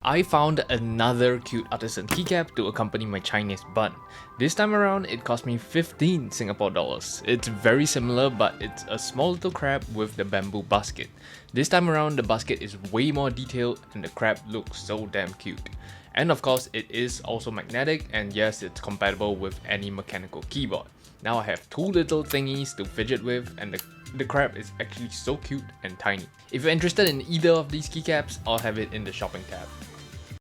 I found another cute artisan keycap to accompany my Chinese bun. This time around, it cost me 15 Singapore dollars. It's very similar, but it's a small little crab with the bamboo basket. This time around, the basket is way more detailed and the crab looks so damn cute. And of course, it is also magnetic, and yes, it's compatible with any mechanical keyboard. Now I have two little thingies to fidget with, and the crab is actually so cute and tiny. If you're interested in either of these keycaps, I'll have it in the shopping tab.